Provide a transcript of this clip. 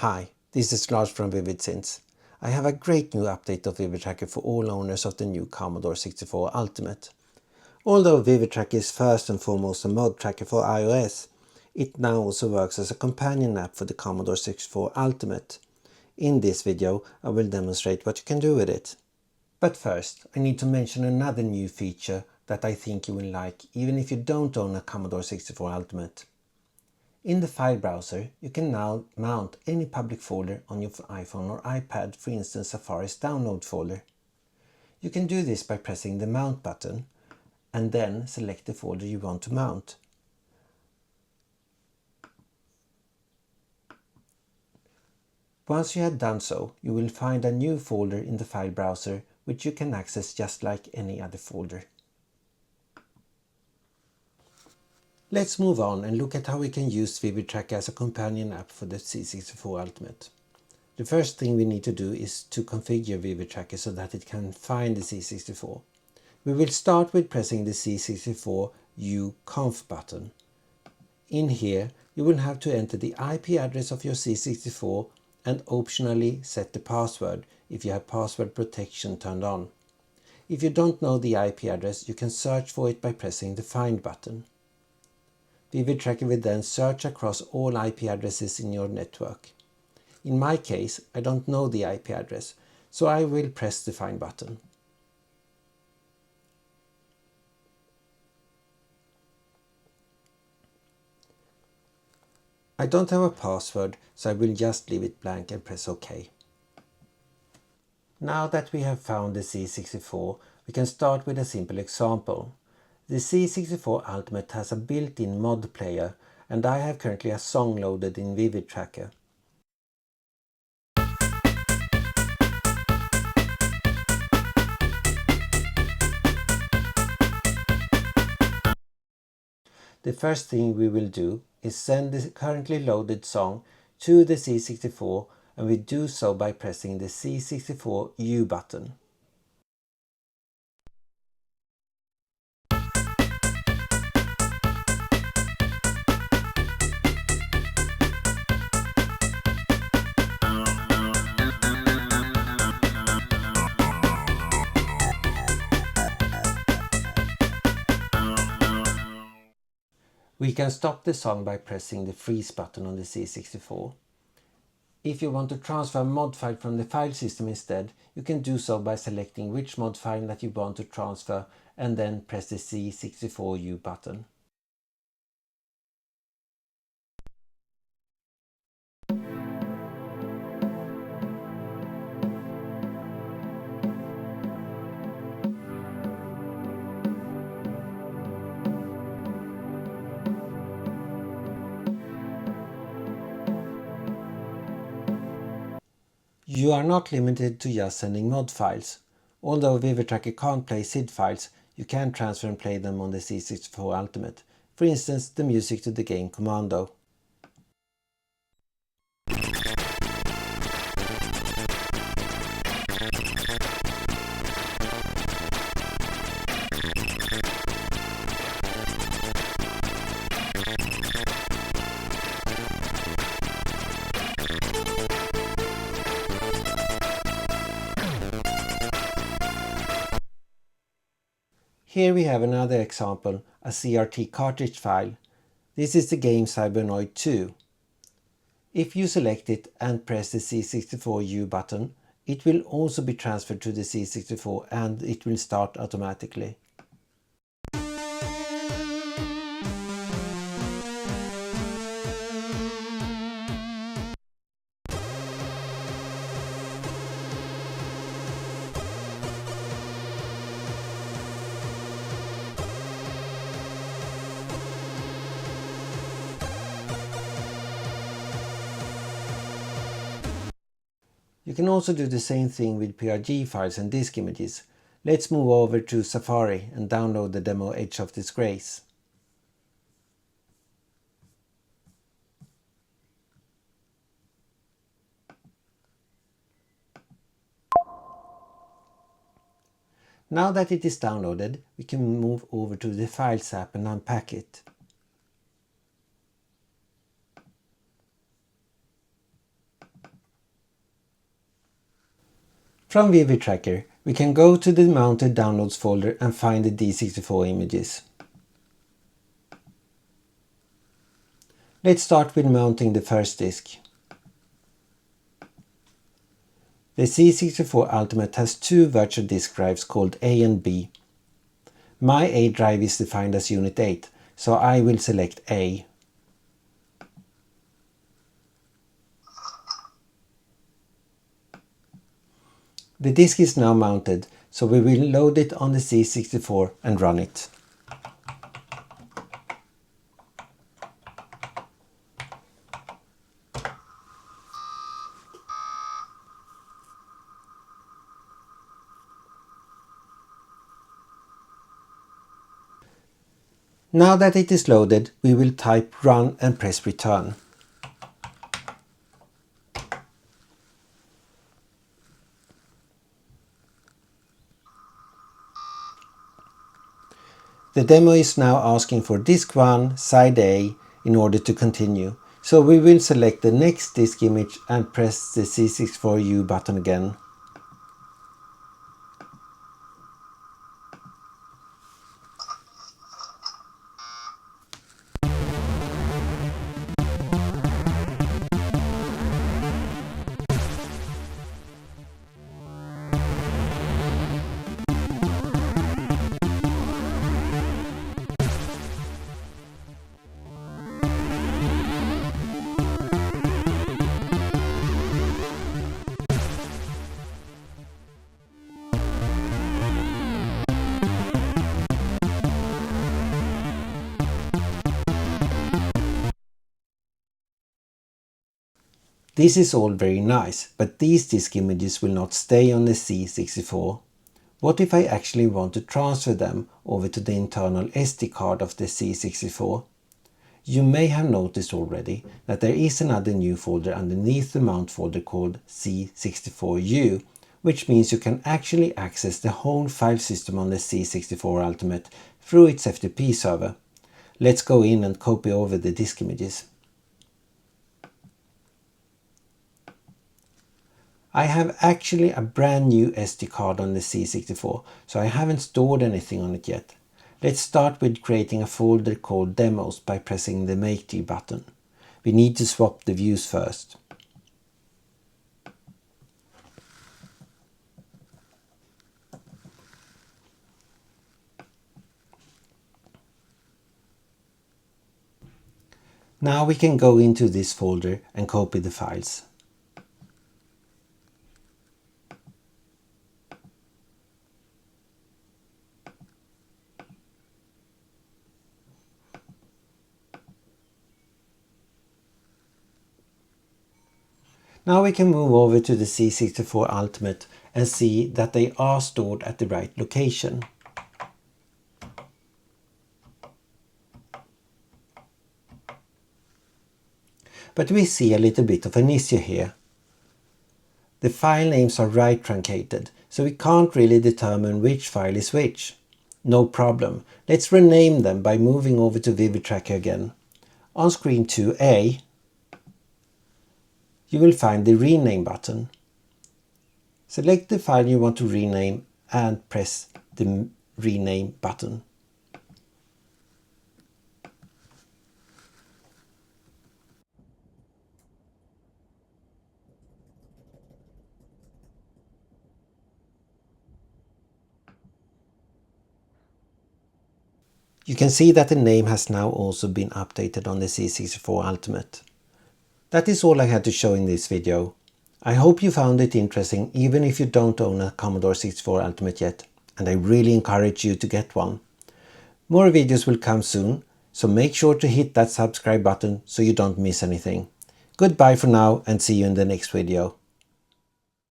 Hi, this is Lars from VividSynth. I have a great new update of VividTracker for all owners of the new Commodore 64 Ultimate. Although VividTracker is first and foremost a mod tracker for iOS, it now also works as a companion app for the Commodore 64 Ultimate. In this video I will demonstrate what you can do with it. But first I need to mention another new feature that I think you will like even if you don't own a Commodore 64 Ultimate. In the file browser, you can now mount any public folder on your iPhone or iPad, for instance Safari's download folder. You can do this by pressing the mount button and then select the folder you want to mount. Once you have done so, you will find a new folder in the file browser which you can access just like any other folder. Let's move on and look at how we can use VividTracker as a companion app for the C64 Ultimate. The first thing we need to do is to configure VividTracker so that it can find the C64. We will start with pressing the C64 uconf button. In here you will have to enter the IP address of your C64 and optionally set the password if you have password protection turned on. If you don't know the IP address, you can search for it by pressing the find button. VividTracker will then search across all IP addresses in your network. In my case, I don't know the IP address, so I will press the find button. I don't have a password, so I will just leave it blank and press OK. Now that we have found the C64, we can start with a simple example. The C64 Ultimate has a built-in mod player and I have currently a song loaded in VividTracker. The first thing we will do is send the currently loaded song to the C64, and we do so by pressing the C64 U button. We can stop the song by pressing the freeze button on the C64. If you want to transfer a mod file from the file system instead, you can do so by selecting which mod file that you want to transfer and then press the C64U button. You are not limited to just sending mod files. Although VividTracker can't play SID files, you can transfer and play them on the C64 Ultimate. For instance, the music to the game Commando. Here we have another example, a CRT cartridge file. This is the game Cybernoid 2. If you select it and press the C64U button, it will also be transferred to the C64 and it will start automatically. You can also do the same thing with PRG files and disk images. Let's move over to Safari and download the demo Edge of Disgrace. Now that it is downloaded, we can move over to the Files app and unpack it. From VividTracker, we can go to the mounted downloads folder and find the D64 images. Let's start with mounting the first disk. The C64 Ultimate has two virtual disk drives called A and B. My A drive is defined as Unit 8, so I will select A. The disk is now mounted, so we will load it on the C64 and run it. Now that it is loaded, we will type run and press return. The demo is now asking for disk 1, side A, in order to continue, so we will select the next disk image and press the C64U button again. This is all very nice, but these disk images will not stay on the C64. What if I actually want to transfer them over to the internal SD card of the C64? You may have noticed already that there is another new folder underneath the mount folder called C64U, which means you can actually access the whole file system on the C64 Ultimate through its FTP server. Let's go in and copy over the disk images. I have actually a brand new SD card on the C64, so I haven't stored anything on it yet. Let's start with creating a folder called Demos by pressing the Make T button. We need to swap the views first. Now we can go into this folder and copy the files. Now we can move over to the C64 Ultimate and see that they are stored at the right location. But we see a little bit of an issue here. The file names are right truncated, so we can't really determine which file is which. No problem, let's rename them by moving over to VividTracker again. On screen 2A, you will find the rename button. Select the file you want to rename and press the rename button. You can see that the name has now also been updated on the C64 Ultimate. That is all I had to show in this video. I hope you found it interesting even if you don't own a Commodore 64 Ultimate yet, and I really encourage you to get one. More videos will come soon, so make sure to hit that subscribe button so you don't miss anything. Goodbye for now and see you in the next video.